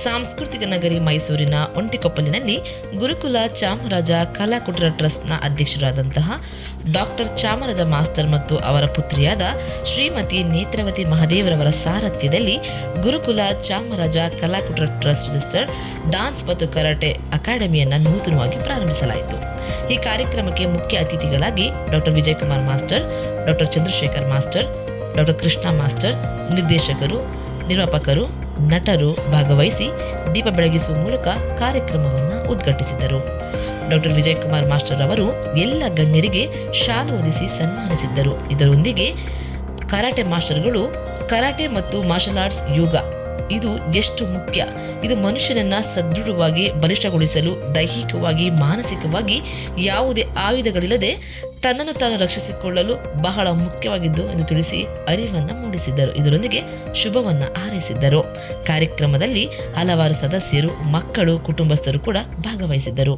ಸಾಂಸ್ಕೃತಿಕ ನಗರಿ ಮೈಸೂರಿನ ಒಂಟಿಕೊಪ್ಪಲಿನಲ್ಲಿ ಗುರುಕುಲ ಚಾಮರಾಜ ಕಲಾಕುಟೀರ ಟ್ರಸ್ಟ್ನ ಅಧ್ಯಕ್ಷರಾದಂತಹ ಡಾಕ್ಟರ್ ಚಾಮರಾಜ ಮಾಸ್ಟರ್ ಮತ್ತು ಅವರ ಪುತ್ರಿಯಾದ ಶ್ರೀಮತಿ ನೇತ್ರಾವತಿ ಮಹದೇವರವರ ಸಾರಥ್ಯದಲ್ಲಿ Gurukula Chamaraja Kalakuteera trust registered dance ಮತ್ತು ಕರಾಟೆ ಅಕಾಡೆಮಿಯನ್ನು ನೂತನವಾಗಿ ಪ್ರಾರಂಭಿಸಲಾಯಿತು. ಈ ಕಾರ್ಯಕ್ರಮಕ್ಕೆ ಮುಖ್ಯ ಅತಿಥಿಗಳಾಗಿ doctor Vijayakumar master, doctor Chandrashekar master, doctor Krishna master, ನಿರ್ದೇಶಕರು, ನಿರ್ಮಾಪಕರು, ನಟರು ಭಾಗವಹಿಸಿ ದೀಪ ಬೆಳಗಿಸುವ ಮೂಲಕ ಕಾರ್ಯಕ್ರಮವನ್ನು ಉದ್ಘಾಟಿಸಿದರು. ಡಾಕ್ಟರ್ ವಿಜಯಕುಮಾರ್ ಮಾಸ್ಟರ್ ಅವರು ಎಲ್ಲ ಗಣ್ಯರಿಗೆ ಶಾಲು ಹೊದಿಸಿ ಸನ್ಮಾನಿಸಿದ್ದರು. ಇದರೊಂದಿಗೆ ಕರಾಟೆ ಮಾಸ್ಟರ್ಗಳು ಕರಾಟೆ ಮತ್ತು ಮಾರ್ಷಲ್ ಆರ್ಟ್ಸ್ ಯೋಗ ಇದು ಎಷ್ಟು ಮುಖ್ಯ, ಇದು ಮನುಷ್ಯನನ್ನ ಸದೃಢವಾಗಿ ಬಲಿಷ್ಠಗೊಳಿಸಲು ದೈಹಿಕವಾಗಿ ಮಾನಸಿಕವಾಗಿ ಯಾವುದೇ ಆಯುಧಗಳಿಲ್ಲದೆ ತನ್ನನ್ನು ತಾನು ರಕ್ಷಿಸಿಕೊಳ್ಳಲು ಬಹಳ ಮುಖ್ಯವಾಗಿದ್ದು ಎಂದು ತಿಳಿಸಿ ಅರಿವನ್ನು ಮೂಡಿಸಿದ್ದರು. ಇದರೊಂದಿಗೆ ಶುಭವನ್ನ ಹಾರೈಸಿದ್ದರು. ಕಾರ್ಯಕ್ರಮದಲ್ಲಿ ಹಲವಾರು ಸದಸ್ಯರು, ಮಕ್ಕಳು, ಕುಟುಂಬಸ್ಥರು ಕೂಡ ಭಾಗವಹಿಸಿದ್ದರು.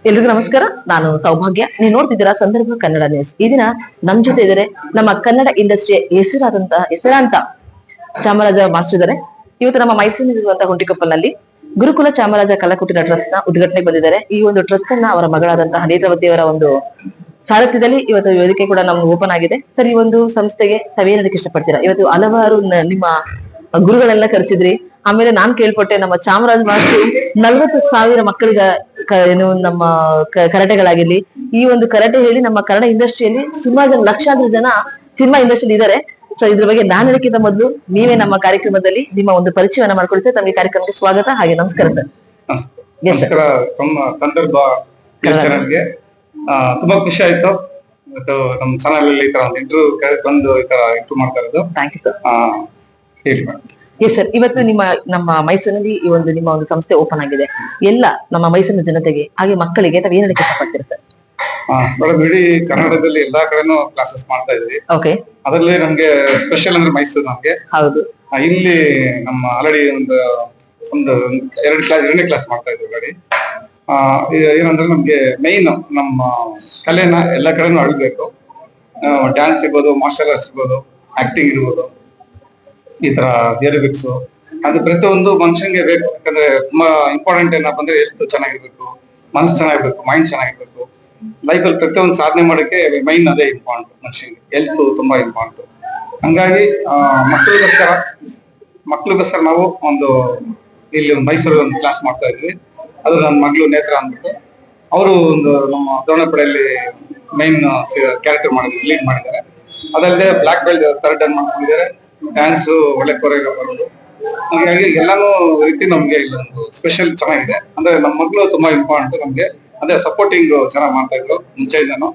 ಎಲ್ರಿಗೂ ನಮಸ್ಕಾರ. ನಾನು ಸೌಭಾಗ್ಯ. ನೀವು ನೋಡ್ತಿದ್ದೀರಾ ಸಂದರ್ಭ ಕನ್ನಡ ನ್ಯೂಸ್. ಈ ದಿನ ನಮ್ ಜೊತೆ ಇದ್ದಾರೆ ನಮ್ಮ ಕನ್ನಡ ಇಂಡಸ್ಟ್ರಿಯ ಹೆಸರಾಂತ ಚಾಮರಾಜ ಮಾಸ್ಟರ್ ಇದ್ದಾರೆ. ಇವತ್ತು ನಮ್ಮ ಮೈಸೂರಿನಲ್ಲಿರುವಂತಹ ಹೊಂಟಿಕೊಪ್ಪಲ್ನಲ್ಲಿ ಗುರುಕುಲ ಚಾಮರಾಜ ಕಲಾಕುಟೀರ ಟ್ರಸ್ಟ್ ನ ಉದ್ಘಾಟನೆಗೆ ಬಂದಿದ್ದಾರೆ. ಈ ಒಂದು ಟ್ರಸ್ಟ್ ಅನ್ನ ಅವರ ಮಗಳಾದಂತಹ ನೇತ್ರಾವತಿಯವರ ಒಂದು ಸಾರಥ್ಯದಲ್ಲಿ ಇವತ್ತು ವೇದಿಕೆ ಕೂಡ ನಮ್ಗೆ ಓಪನ್ ಆಗಿದೆ. ಸರ್, ಈ ಒಂದು ಸಂಸ್ಥೆಗೆ ತಾವೇನ್ ಹೇಳಕ್ಕೆ ಇಷ್ಟಪಡ್ತೀರಾ? ಇವತ್ತು ಹಲವಾರು ನಿಮ್ಮ ಗುರುಗಳೆಲ್ಲ ಕರೆಸಿದ್ರಿ. ಆಮೇಲೆ ನಾನ್ ಕೇಳ್ಪಟ್ಟೆ ನಮ್ಮ ಚಾಮರಾಜ ಮಾಸ್ಟರ್ 40,000 ಮಕ್ಕಳಿಗೆ ಏನು ನಮ್ಮ ಕರಾಟೆಗಳಾಗಿರ್ಲಿ, ಈ ಒಂದು ಕರಾಟೆ ಹೇಳಿ ನಮ್ಮ ಕನ್ನಡ ಇಂಡಸ್ಟ್ರಿಯಲ್ಲಿ ಸುಮಾರು ಲಕ್ಷಾಂತರ ಜನ ಸಿನಿಮಾ ಇಂಡಸ್ಟ್ರಿಯಲ್ಲಿ ಇದ್ದಾರೆ. ಸೊ ಇದ್ರ ಬಗ್ಗೆ ನಾನ್ ಹೇಳಕ್ಕಿಂತ ಮೊದಲು ನೀವೇ ನಮ್ಮ ಕಾರ್ಯಕ್ರಮದಲ್ಲಿ ನಿಮ್ಮ ಒಂದು ಪರಿಚಯವನ್ನ ಮಾಡ್ಕೊಳ್ತೇವೆ. ತಮಗೆ ಕಾರ್ಯಕ್ರಮಕ್ಕೆ ಸ್ವಾಗತ, ಹಾಗೆ ನಮಸ್ಕಾರ ಸರ್. ನಮಸ್ಕಾರ. ತಮ್ಮ ಸಂದರ್ಭ ಚಾನೆಲ್ಗೆ ತುಂಬಾ ಖುಷಿ ಆಯ್ತು. ಇವತ್ತು ನಮ್ಮ ಚಾನಲ್ ಅಲ್ಲಿ ಈ ತರ ಒಂದು ಇಂಟರ್ವ್ಯೂ ಬಂದು ಈ ತರ ಇಂಟರ್ವ್ಯೂ ಮಾಡ್ತಾ ಇರೋದು. Thank you sir. ಹೇಳಿ ಮೇಡಮ್. ಎಸ್ ಸರ್, ಇವತ್ತು ನಮ್ಮ ಮೈಸೂರಿನಲ್ಲಿ ಈ ಒಂದು ನಿಮ್ಮ ಒಂದು ಸಂಸ್ಥೆ ಓಪನ್ ಆಗಿದೆ. ಎಲ್ಲ ನಮ್ಮ ಮೈಸೂರಿನ ಜನತೆಗೆ ಹಾಗೆ ಮಕ್ಕಳಿಗೆ ತಾವು ಏನ್ ಹೇಳಕ್ಕೆ ಇಷ್ಟಪಡ್ತೀರಾ ಸರ್? ಮೇಡಮ್, ಇಡೀ ಕನ್ನಡದಲ್ಲಿ ಎಲ್ಲಾ ಕಡೆನೂ ಕ್ಲಾಸಸ್ ಮಾಡ್ತಾ ಇದ್ವಿ. ಓಕೆ. ಅದರಲ್ಲಿ ನಮ್ಗೆ ಸ್ಪೆಷಲ್ ಅಂದ್ರೆ ಮೈಸೂರು ನಮ್ಗೆ. ಹೌದು. ಇಲ್ಲಿ ನಮ್ಮ ಆಲ್ರೆಡಿ ಒಂದು ಎರಡನೇ ಕ್ಲಾಸ್ ಮಾಡ್ತಾ ಇದ್ವಿ ಆಲ್ರೆಡಿ. ಏನಂದ್ರೆ ನಮ್ಗೆ ಮೇನ್ ನಮ್ಮ ಕಲೆನ ಎಲ್ಲಾ ಕಡೆನೂ ಅಳಬೇಕು. ಡ್ಯಾನ್ಸ್ ಇರ್ಬೋದು, ಮಾರ್ಷಲ್ ಆರ್ಟ್ಸ್ ಇರ್ಬೋದು, ಆಕ್ಟಿಂಗ್ ಇರ್ಬೋದು, ಈ ತರ ಏರೋಬಿಕ್ಸ್, ಅದು ಪ್ರತಿಯೊಂದು ಮನುಷ್ಯನ್ಗೆ ಬೇಕು. ಯಾಕಂದ್ರೆ ತುಂಬಾ ಇಂಪಾರ್ಟೆಂಟ್ ಏನಪ್ಪ ಅಂದ್ರೆ ಹೆಲ್ತ್ ಚೆನ್ನಾಗಿರ್ಬೇಕು, ಮನಸ್ಸು ಚೆನ್ನಾಗಿರ್ಬೇಕು, ಮೈಂಡ್ ಚೆನ್ನಾಗಿರ್ಬೇಕು. ಲೈಫ್ ಅಲ್ಲಿ ಪ್ರತಿಯೊಂದು ಸಾಧನೆ ಮಾಡೋಕೆ ಮೈಂಡ್ ಅದೇ ಇಂಪಾರ್ಟೆಂಟ್. ಮನುಷ್ಯನಿಗೆ ಹೆಲ್ತ್ ತುಂಬಾ ಇಂಪಾರ್ಟೆಂಟ್. ಹಂಗಾಗಿ ಮಕ್ಳಿಗೋಸ್ಕರ ನಾವು ಇಲ್ಲಿ ಮೈಸೂರು ಒಂದು ಕ್ಲಾಸ್ ಮಾಡ್ತಾ ಇದ್ವಿ. ಅದು ನನ್ನ ಮಗಳು ನೇತ್ರ ಅಂದ್ಬಿಟ್ಟು ಅವರು ನಮ್ಮ ದ್ರೋಣಪಡೆಯಲ್ಲಿ ಮೈನ್ ಕ್ಯಾರೆಕ್ಟರ್ ಲೀಡ್ ಮಾಡಿದ್ದಾರೆ. ಅದಲ್ಲದೆ ಬ್ಲಾಕ್ ಬೆಲ್ಟ್ ಥರ್ಡ್ ರನ್ ಮಾಡ್ಕೊಂಡಿದ್ದಾರೆ. ಡ್ಯಾನ್ಸ್ ಒಳ್ಳೆ ಕೊರಿಯೋಗ್ರಾಫರ್. ಹಾಗಾಗಿ ಎಲ್ಲಾನು ರೀತಿ ನಮ್ಗೆ ಇಲ್ಲೊಂದು ಸ್ಪೆಷಲ್ ಚೆನ್ನಾಗಿದೆ. ಅಂದ್ರೆ ನಮ್ಮ ಮಗಳು ತುಂಬಾ ಇಂಪಾರ್ಟೆಂಟ್ ನಮ್ಗೆ. ಅದೇ ಸಪೋರ್ಟಿಂಗ್ ಚೆನ್ನಾಗಿ ಮಾಡ್ತಾ ಇದ್ರು ಮುಂಚೆಯಿಂದನು.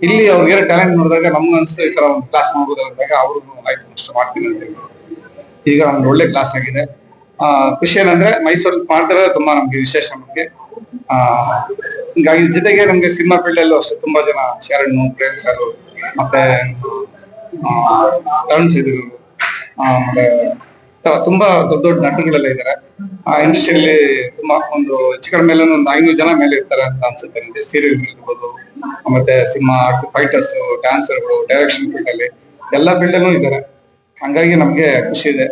ಇಲ್ಲಿ ಅವ್ರಿಗೆ ಟ್ಯಾಲೆಂಟ್ ನೋಡಿದಾಗ ನಮ್ಗೆ ಅನ್ಸ್ತು ಈ ತರ ಒಂದು ಕ್ಲಾಸ್ ಮಾಡ್ಬೋದು ಅಂದಾಗ ಅವ್ರಿಗೂ ಆಯ್ತು ಅಷ್ಟು ಮಾಡ್ತೀನಿ ಅಂತ ಹೇಳಿದ್ರು. ಈಗ ಒಂದು ಒಳ್ಳೆ ಕ್ಲಾಸ್ ಆಗಿದೆ. ಖುಷಿ ಏನಂದ್ರೆ ಮೈಸೂರಲ್ಲಿ ಮಾಡ್ತಾರೆ ತುಂಬಾ ನಮ್ಗೆ ವಿಶೇಷ. ನಮ್ಗೆ ಹಿಂಗಾಗಿ ಜೊತೆಗೆ ನಮ್ಗೆ ಸಿನಿಮಾ ಫೀಲ್ಡ್ ಅಲ್ಲೂ ಅಷ್ಟೇ ತುಂಬಾ ಜನ ಶರಣ್, ಪ್ರೇಮ್ ಸರ್, ಮತ್ತೆ ತರುಣ್ ಸಿದ್ರು, ಆಮೇಲೆ ತುಂಬಾ ದೊಡ್ಡ ದೊಡ್ಡ ನಟರುಗಳೆಲ್ಲ ಇದ್ದಾರೆ. ಆ ಇಂಡಸ್ಟ್ರಿಯಲ್ಲಿ ತುಂಬಾ ಒಂದು ಹೆಚ್ಚು ಕಡಿಮೆ ಮೇಲೆ ಒಂದು 500 ಜನ ಮೇಲೆ ಇರ್ತಾರೆ ಅಂತ ಅನ್ಸುತ್ತೆ ನನಗೆ. ಸೀರಿಯಲ್ ಇರ್ಬೋದು, ಮತ್ತೆ ಸಿನಿಮಾ ಫೈಟರ್ಸ್, ಡ್ಯಾನ್ಸರ್ಗಳು, ಡೈರೆಕ್ಷನ್ ಫೀಲ್ಡ್ ಅಲ್ಲಿ ಎಲ್ಲಾ ಫೀಲ್ಡ್ ಅಲ್ಲೂ ಇದ್ದಾರೆ. ಹಂಗಾಗಿ ನಮ್ಗೆ ಖುಷಿ ಇದೆ.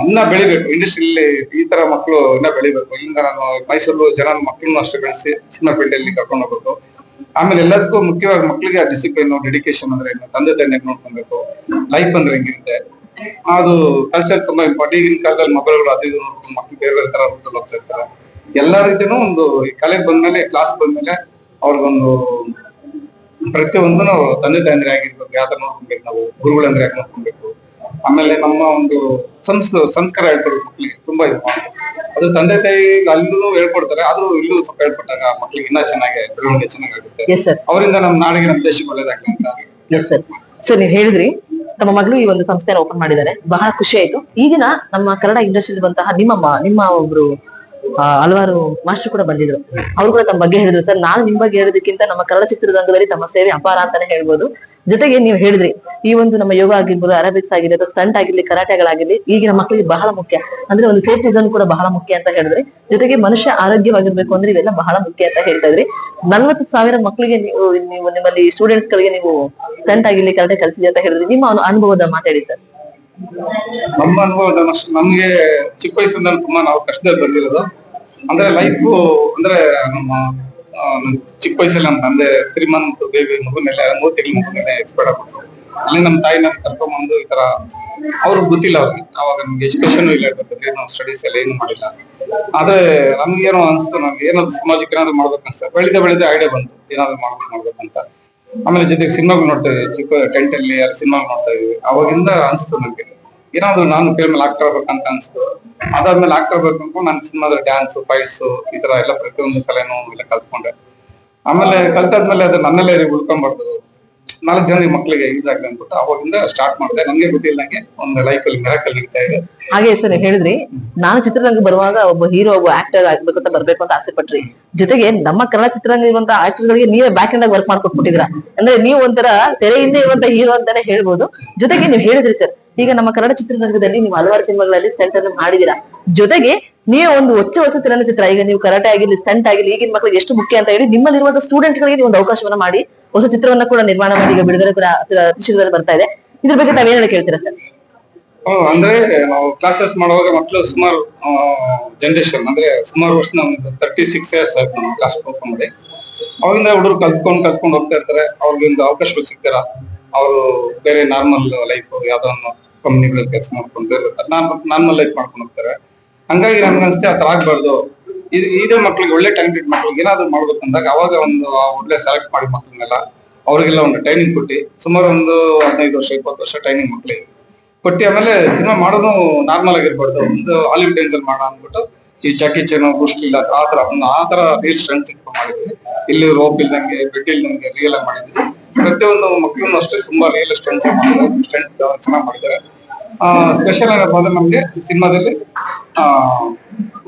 ಇನ್ನ ಬೆಳಿಬೇಕು ಇಂಡಸ್ಟ್ರಿಯಲ್ಲಿ, ಈ ತರ ಮಕ್ಕಳು ಇನ್ನ ಬೆಳಿಬೇಕು. ಈಗ ನಾನು ಮೈಸೂರು ಜನ ಮಕ್ಕಳನ್ನು ಅಷ್ಟೇ ಬೆಳೆಸಿ ಸಿನಿಮಾ ಫೀಲ್ಡ್ ಅಲ್ಲಿ ಕರ್ಕೊಂಡು ಹೋಗ್ಬೇಕು. ಆಮೇಲೆ ಎಲ್ಲದಕ್ಕೂ ಮುಖ್ಯವಾಗಿ ಮಕ್ಕಳಿಗೆ ಡಿಸಿಪ್ಲಿನ್, ಡೆಡಿಕೇಶನ್ ಅಂದ್ರೆ ತಂದೆ ತಾಯಿನ ನೋಡ್ಕೊಬೇಕು. ಲೈಫ್ ಅಂದ್ರೆ ಹೆಂಗಿರುತ್ತೆ ಅದು ಕಲ್ಚರ್ ತುಂಬಾ ಇಂಪಾರ್ಟೆಂಟ್. ಈಗಿನ ಕಾಲದಲ್ಲಿ ಮೊಬೈಲ್ಗಳು ಅದು ಇದು ನೋಡ್ಕೊಂಡು ಮಕ್ಕಳು ಬೇರೆ ಬೇರೆ ತರ ರೂಟಲ್ಲಿ ಹೋಗ್ತಾ ಇರ್ತಾರೆ. ಎಲ್ಲಾ ರೀತಿನೂ ಒಂದು ಈ ಕಲೆ ಬಂದ್ಮೇಲೆ, ಕ್ಲಾಸ್ ಬಂದ್ಮೇಲೆ ಅವ್ರಿಗೊಂದು ಪ್ರತಿಯೊಂದು ನಾವು ತಂದೆ ತಾಯಿ ಆಗಿರ್ಬೇಕು, ಯಾವ ತರ ನೋಡ್ಕೊಬೇಕು, ನಾವು ಗುರುಗಳಂದ್ರೆ ಯಾಕೆ ನೋಡ್ಕೊಬೇಕು. ಆಮೇಲೆ ನಮ್ಮ ಒಂದು ಸಂಸ್ಕಾರ ಹೇಳ್ಕೊಡ್ಬೇಕು ಮಕ್ಕಳಿಗೆ ತುಂಬಾ ಇಂಪಾರ್ಟೆಂಟ್. ಅದು ತಂದೆ ತಾಯಿ ಅಲ್ಲೂ ಹೇಳ್ಕೊಡ್ತಾರೆ, ಆದ್ರೂ ಇಲ್ಲೂ ಸ್ವಲ್ಪ ಹೇಳ್ಕೊಟ್ಟಾಗ ಮಕ್ಕಳಿಗೆ ಇನ್ನೂ ಚೆನ್ನಾಗಿ ಬೆಳವಣಿಗೆ ಚೆನ್ನಾಗಾಗುತ್ತೆ. ಅವರಿಂದ ನಮ್ಮ ನಾಡಿಗೆ, ನಮ್ಮ ದೇಶಕ್ಕೆ ಒಳ್ಳೇದಾಗ್ಲಿ ಅಂತ ಎಸ್ ಸರ್. ಸರ್ ನೀವು ಹೇಳಿದ್ರಿ ತಮ್ಮ ಮಗಳು ಈ ಒಂದು ಸಂಸ್ಥೆನ ಓಪನ್ ಮಾಡಿದ್ದಾರೆ, ಬಹಳ ಖುಷಿ ಆಯ್ತು. ಈ ದಿನ ನಮ್ಮ ಕನ್ನಡ ಇಂಡಸ್ಟ್ರಿ ಬಂತಹ ನಿಮ್ಮ ಒಬ್ರು ಹಲವಾರು ಮಾಸ್ಟರ್ ಕೂಡ ಬಂದಿದ್ರು. ಅವ್ರು ಕೂಡ ತಮ್ಮ ಬಗ್ಗೆ ಹೇಳಿದ್ರು. ಸರ್, ನಾನು ನಿಮ್ ಬಗ್ಗೆ ಹೇಳೋದಕ್ಕಿಂತ ನಮ್ಮ ಕನ್ನಡ ಚಿತ್ರರಂಗದಲ್ಲಿ ತಮ್ಮ ಸೇವೆ ಅಪಾರ ಅಂತಾನೆ ಹೇಳ್ಬೋದು. ಜೊತೆಗೆ ನೀವು ಹೇಳಿದ್ರಿ ಈ ಒಂದು ನಮ್ಮ ಯೋಗ ಆಗಿರ್ಬೋದು, ಅರಬಿಕ್ಸ್ ಆಗಿರ್ಲಿ ಅಥವಾ ಸ್ಟಂಟ್ ಆಗಿರ್ಲಿ, ಕರಾಟೆಗಳಾಗಿರ್ಲಿ ಈಗಿನ ಮಕ್ಕಳಿಗೆ ಬಹಳ ಮುಖ್ಯ. ಅಂದ್ರೆ ಒಂದು ಸೇಫ್ಟಿ ಝೋನ್ ಕೂಡ ಬಹಳ ಮುಖ್ಯ ಅಂತ ಹೇಳಿದ್ರಿ. ಜೊತೆಗೆ ಮನುಷ್ಯ ಆರೋಗ್ಯವಾಗಿರ್ಬೇಕು ಅಂದ್ರೆ ಇವೆಲ್ಲ ಬಹಳ ಮುಖ್ಯ ಅಂತ ಹೇಳ್ತಾ ಇದ್ರಿ. 40,000 ಮಕ್ಕಳಿಗೆ ನೀವು ನಿಮ್ಮಲ್ಲಿ ಸ್ಟೂಡೆಂಟ್ಸ್ ಗಳಿಗೆ ನೀವು ಸ್ಟಂಟ್ ಆಗಿರ್ಲಿ, ಕರಾಟೆ ಕಲಿಸಿದೆ ಅಂತ ಹೇಳಿದ್ರಿ. ನಿಮ್ಮ ಅನುಭವದ ಮಾತಾಡಿ ಸರ್. ನಮ್ಮ ಅನುಭವದ ನಮ್ಗೆ ಚಿಕ್ಕ ವಯಸ್ಸಿಂದ ತುಂಬಾ ನಾವು ಕಷ್ಟದಲ್ಲಿ ಬಂದಿರೋದು. ಅಂದ್ರೆ ಲೈಫ್ ಅಂದ್ರೆ ನಮ್ಮ ಚಿಕ್ಕ ವಯಸ್ಸಲ್ಲಿ ನಮ್ಮ ತಂದೆ 3 ಮಂತ್ ಬೇಬಿ ಮಗುನೆಲ್ಲ 3 ತಿಂಗಳ ಮಗುನೆಲ್ಲ ಎಕ್ಸ್ಪೈರ್ಡ್ ಆಗ್ಬಿಟ್ಟು, ಅಲ್ಲಿ ನಮ್ಮ ತಾಯಿನ ಕರ್ಕೊಂಡ್ಬಂದು ಈ ತರ ಅವ್ರಿಗೆ ಗೊತ್ತಿಲ್ಲ ಅವ್ರಿಗೆ. ಅವಾಗ ನಮ್ಗೆ ಎಜುಕೇಶನ್ ಇಲ್ಲ, ನಾವು ಸ್ಟಡೀಸ್ ಎಲ್ಲ ಏನು ಮಾಡಿಲ್ಲ. ಆದ್ರೆ ನಮ್ಗೇನೋ ಅನ್ಸ್ತು, ನಮ್ಗೆ ಏನಾದ್ರು ಸಮಾಜಕ್ಕೆ ಏನಾದ್ರು ಮಾಡ್ಬೇಕು ಅನ್ಸ್ತು. ಬೆಳೆದ ಐಡಿಯಾ ಬಂತು ಏನಾದ್ರು ಮಾಡ್ಬೇಕಂತ. ಆಮೇಲೆ ಜೊತೆಗೆ ಸಿನಿಮಾಗಳು ನೋಡ್ತೇವೆ, ಚಿಕ್ಕ ಟೆಂಟ್ ಅಲ್ಲಿ ಸಿನಿಮಾ ನೋಡ್ತಾ ಇದ್ವಿ. ಅವಾಗಿಂದ ಅನ್ಸ್ತು ನಮ್ಗೆ ಏನಾದ್ರು ನಾನು ಫಿಲ್ಮ್ ಆಕ್ಟರ್ ಆಗ್ಬೇಕಂತ ಅನ್ಸ್ತು. ಅದಾದ್ಮೇಲೆ ಆಕ್ಟರ್ ಆಗ್ಬೇಕು ಅನ್ಕೊಂಡು ನಾನು ಸಿನಿಮಾದ ಡ್ಯಾನ್ಸ್, ಫೈಟ್ಸ್ ಈ ತರ ಎಲ್ಲ ಪ್ರತಿಯೊಂದು ಕಲೆನೂ ಎಲ್ಲ ಕಲ್ತ್ಕೊಂಡೆ. ಆಮೇಲೆ ಕಲ್ತಾದ್ಮೇಲೆ ಅದು ನನ್ನಲ್ಲೇ ಉಳ್ಕೊಂಡ್ಬಾರ್ದು, 4 ಜನ ಮಕ್ಕಳಿಗೆ ಯೂಸ್ ಆಗ್ಲಿ ಅನ್ಬಿಟ್ಟು ಅವಾಗಿಂದ ಸ್ಟಾರ್ಟ್ ಮಾಡಿದೆ. ನನ್ಗೆ ಗೊತ್ತಿಲ್ಲಂಗೆ ಒಂದು ಲೈಫ್ ಅಲ್ಲಿ ಮಿರಾಕಲ್ ನಡೀತಾ ಇದೆ. ಹಾಗೆ ಸರ್, ನೀವು ಹೇಳಿದ್ರಿ ನಾನು ಚಿತ್ರರಂಗ ಬರುವಾಗ ಒಬ್ಬ ಹೀರೋ, ಒಬ್ಬ ಆಕ್ಟರ್ ಆಗ್ಬೇಕು ಅಂತ ಬರ್ಬೇಕು ಅಂತ ಆಸೆ ಪಟ್ರಿ. ಜೊತೆಗೆ ನಮ್ಮ ಕನ್ನಡ ಚಿತ್ರರಂಗ ಇರುವಂತಹ ಆಕ್ಟರ್ ಗಳಿಗೆ ನೀವೇ ಬ್ಯಾಕ್ ಎಂಡ್ ಆಗಿ ವರ್ಕ್ ಮಾಡ್ಕೊಟ್ಬಿಟ್ಟಿದ್ರ. ಅಂದ್ರೆ ನೀವು ಒಂಥರ ತೆರೆ ಹಿಂದೆ ಇರುವಂತ ಹೀರೋ ಅಂತಾನೆ ಹೇಳ್ಬೋದು. ಜೊತೆಗೆ ನೀವು ಹೇಳಿದ್ರಿ ಸರ್, ಈಗ ನಮ್ಮ ಕನ್ನಡ ಚಿತ್ರರಂಗದಲ್ಲಿ ನೀವು ಹಲವಾರು ಸಿನಿಮಾಗಳಲ್ಲಿ ಸ್ಟಂಟ್ ಅನ್ನು ಮಾಡಿದೀರಾ. ಜೊತೆಗೆ ನೀವು ಒಂದು ಹೊಸ ಚಲನಚಿತ್ರ, ಈಗ ನೀವು ಕರಾಟೆ ಆಗಿರ್ಲಿ, ಸ್ಟಂಟ್ ಆಗಿರ್ಲಿ, ಈಗಿನ ಮಕ್ಕಳಿಗೆ ಎಷ್ಟು ಮುಖ್ಯ ಅಂತ ಹೇಳಿ ನಿಮ್ಮಲ್ಲಿರುವಂತಹ ಸ್ಟೂಡೆಂಟ್ ಗಳಿಗೆ ನೀವು ಒಂದು ಅವಕಾಶವನ್ನ ಮಾಡಿ ಹೊಸ ಚಿತ್ರವನ್ನ ಕೂಡ ನಿರ್ಮಾಣ ಮಾಡಿ ಈಗ ಬಿಡುಗಡೆ ಕೂಡ ಶೀಘ್ರದಲ್ಲಿ ಬರ್ತಾ ಇದೆ. ಇದ್ರ ಬಗ್ಗೆ ತಾವೇನ್ ಹೇಳಕ್ ಹೇಳ್ತೀರಾ ಸರ್? ಅಂದ್ರೆ ನಾವು ಕ್ಲಾಸಸ್ ಮಾಡುವಾಗ ಮಕ್ಕಳು ಸುಮಾರು ಜನರೇಷನ್ ಅಂದ್ರೆ ಸುಮಾರು ವರ್ಷ 36 ಇಯರ್ಸ್ ಆಯ್ತು ನಾವು ಕ್ಲಾಸ್ ಓಪನ್ ಮಾಡಿ. ಅವಾಗಿಂದ ಹುಡುಗರು ಕಲ್ತ್ಕೊಂಡು ಹೋಗ್ತಾ ಇರ್ತಾರೆ. ಅವ್ರಿಗೆ ಒಂದು ಅವಕಾಶಗಳು ಸಿಗ್ತಾರ. ಅವರು ಬೇರೆ ನಾರ್ಮಲ್ ಲೈಫ್ ಯಾವ್ದೋ ಒಂದು ಕಂಪ್ನಿಗಳಲ್ಲಿ ಕೆಲಸ ಮಾಡ್ಕೊಂಡು ನಾರ್ಮಲ್ ಲೈಫ್ ಮಾಡ್ಕೊಂಡು ಹೋಗ್ತಾರೆ. ಹಂಗಾಗಿ ನನ್ಗೆ ಅನ್ಸುತ್ತೆ ಆ ತರ ಆಗ್ಬಾರ್ದು. ಇದೇ ಮಕ್ಳಿಗೆ, ಒಳ್ಳೆ ಟ್ಯಾಲೆಂಟೆಡ್ ಮಕ್ಳಿಗೆ ಏನಾದ್ರು ಮಾಡ್ಬೇಕಂದಾಗ ಅವಾಗ ಒಂದು ಒಳ್ಳೆ ಸೆಲೆಕ್ಟ್ ಮಾಡಿ ಮಕ್ಳನ್ನೆಲ್ಲ ಅವ್ರಿಗೆಲ್ಲ ಒಂದು ಟ್ರೈನಿಂಗ್ ಕೊಟ್ಟು ಸುಮಾರು ಒಂದು 15 ವರ್ಷ 20 ವರ್ಷ ಟ್ರೈನಿಂಗ್ ಮಕ್ಳಿಗೆ ಕೊಟ್ಟು, ಆಮೇಲೆ ಸಿನಿಮಾ ಮಾಡೋದು ನಾರ್ಮಲ್ ಆಗಿರ್ಬಾರ್ದು, ಒಂದು ಹಾಲಿವುಡ್ ರೇಂಜಲ್ಲಿ ಮಾಡೋಣ ಅಂದ್ಬಿಟ್ಟು ಈ ಜಾಕಿ ಚೈನ್, ಬ್ರೂಸ್ ಲೀ ಆ ತರ ರಿಯಲ್ ಸ್ಟಂಟ್ಸ್ ಮಾಡಿದ್ವಿ. ಇಲ್ಲಿ ರೋಪ್ ಇಲ್ದಂಗೆ, ಬೆಡ್ ಇಲ್ದಂಗೆ ರಿಯಲ್ ಆಗಿ ಮಾಡಿದ್ವಿ. ಪ್ರತಿಯೊಂದು ಮಕ್ಕಳನ್ನು ಅಷ್ಟೇ ತುಂಬಾ ರಿಯಲ್ ಸ್ಟಂಟ್ಸ್ ಮಾಡಿದ್ದಾರೆ. ಸ್ಟಂಟ್ ಚೆನ್ನಾಗಿ ಮಾಡಿದ್ದಾರೆ. ಸ್ಪೆಷಲ್ ಏನಪ್ಪ ಅಂದ್ರೆ ನಮ್ಗೆ ಈ ಸಿನಿಮಾದಲ್ಲಿ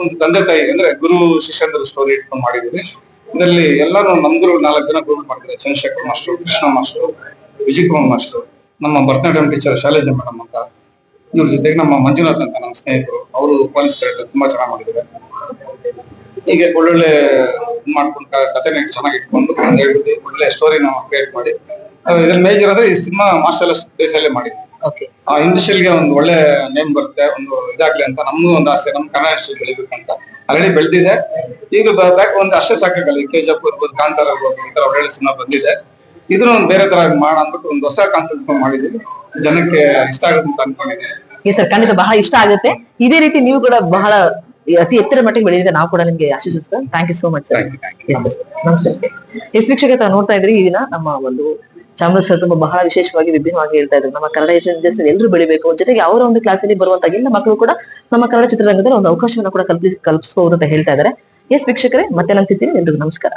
ಒಂದು ತಂದೆ ತಾಯಿ ಅಂದ್ರೆ ಗುರು ಶಿಷ್ಯಂದ್ರ ಸ್ಟೋರಿ ಇಟ್ಕೊಂಡು ಮಾಡಿದ್ವಿ. ಇದರಲ್ಲಿ ಎಲ್ಲಾನು ನಮ್ ಗುರು 4 ಜನ ಗುರುಗಳು ಮಾಡಿದ್ದಾರೆ. Chandrashekar master, Krishna master, Vijay Kumar master, ನಮ್ಮ ಭರತನಾಟ್ಯಂ ಟೀಚರ್ ಶೈಲಜಾ ಮೇಡಮ್ ಅಂತ. ಇವ್ರ ಜೊತೆಗೆ ನಮ್ಮ ಮಂಜುನಾಥ್ ಅಂತ ನಮ್ಮ ಸ್ನೇಹಿತರು, ಅವರು ಪೊಲೀಸ್ ಕ್ಯಾರೆಕ್ಟರ್ ತುಂಬಾ ಚೆನ್ನಾಗಿ ಮಾಡಿದ್ದಾರೆ. ಹೀಗೆ ಒಳ್ಳೊಳ್ಳೆ ಮಾಡ್ಕೊಂಡು ಕಥೆನ ಚೆನ್ನಾಗಿ ಇಟ್ಕೊಂಡು ಒಳ್ಳೆ ಸ್ಟೋರಿ ನಾವು ಕ್ರಿಯೇಟ್ ಮಾಡಿ ಇದ್ರಲ್ಲಿ ಮೇಜರ್ ಅಂದ್ರೆ ಈ ಸಿನಿಮಾ ಮಾರ್ಷಲ್ ಬೇಸಲ್ಲೇ ಮಾಡಿದ್ವಿ. ಆ ಇಂಡಸ್ಟ್ರಿಯಲ್ಗೆ ಒಂದು ಒಳ್ಳೆ ನೇಮ್ ಬರುತ್ತೆ, ಒಂದು ಇದಾಗ್ಲಿ ಅಂತ ನಮ್ಗೂ ಒಂದು ಆಸೆ. ನಮ್ ಕನ್ನಡ ಇಂಡಸ್ಟ್ರಿ ಬೆಳಿಬೇಕಂತ ಆಲ್ರೆಡಿ ಬೆಳೆದಿದೆ. ಈಗ ಬ್ಯಾಕ್ ಒಂದು ಅಷ್ಟೇ ಸಾಕಾಗಲ್ಲ. ಈ ಕೆಜಿಎಫ್ ಇರ್ಬೋದು, ಕಾಂತಾರ ಇರ್ಬೋದು, ಈ ತರ ಒಳ್ಳೆ ಸಿನಿಮಾ ಬಂದಿದೆ. ಇದನ್ನ ಒಂದು ಬೇರೆ ತರ ಮಾಡ ಅಂದ್ಬಿಟ್ಟು ಒಂದು ಹೊಸ ಕಾನ್ಸೆಪ್ಟ್ ಮಾಡಿದೀವಿ. ಜನಕ್ಕೆ ಇಷ್ಟ ಆಗುತ್ತೆ ಅಂತ ಅನ್ಕೊಂಡಿದ್ದೀನಿ. ಸರ್, ಖಂಡಿತ ಬಹಳ ಇಷ್ಟ ಆಗುತ್ತೆ. ಇದೇ ರೀತಿ ನೀವು ಕೂಡ ಬಹಳ ಅತಿ ಎತ್ತರ ಮಟ್ಟಿಗೆ ಬೆಳೆದಿದೆ, ನಾವು ಕೂಡ ನಿಮ್ಗೆ ಆಶೀರ್ವದಿಸ್ತೇವೆ. Thank you so much sir. ನಮಸ್ತೆ. ಎಸ್ ವೀಕ್ಷಕ, ನೋಡ್ತಾ ಇದ್ರಿ ಈ ದಿನ ನಮ್ಮ ಒಂದು ಚಾಮರಾಜ ಸರ್ ತುಂಬಾ ಬಹಳ ವಿಶೇಷವಾಗಿ ವಿಭಿನ್ನವಾಗಿ ಹೇಳ್ತಾ ಇದ್ರು. ನಮ್ಮ ಕನ್ನಡ ಇಂಡಸ್ಟ್ರಿ ಎಲ್ಲರೂ ಬೆಳಿಬೇಕು, ಜೊತೆಗೆ ಅವರ ಒಂದು ಕ್ಲಾಸಲ್ಲಿ ಬರುವಂತ ಎಲ್ಲ ಮಕ್ಕಳು ಕೂಡ ನಮ್ಮ ಕನ್ನಡ ಚಿತ್ರರಂಗದಲ್ಲಿ ಒಂದು ಅವಕಾಶವನ್ನು ಕೂಡ ಕಲ್ಪಿಸಬಹುದು ಅಂತ ಹೇಳ್ತಾ ಇದ್ದಾರೆ. ಎಸ್ ವೀಕ್ಷಕರೇ, ಮತ್ತೆ ನಾನು ಸಿಗ್ತೀನಿ. ಎಲ್ರಿಗೂ ನಮಸ್ಕಾರ.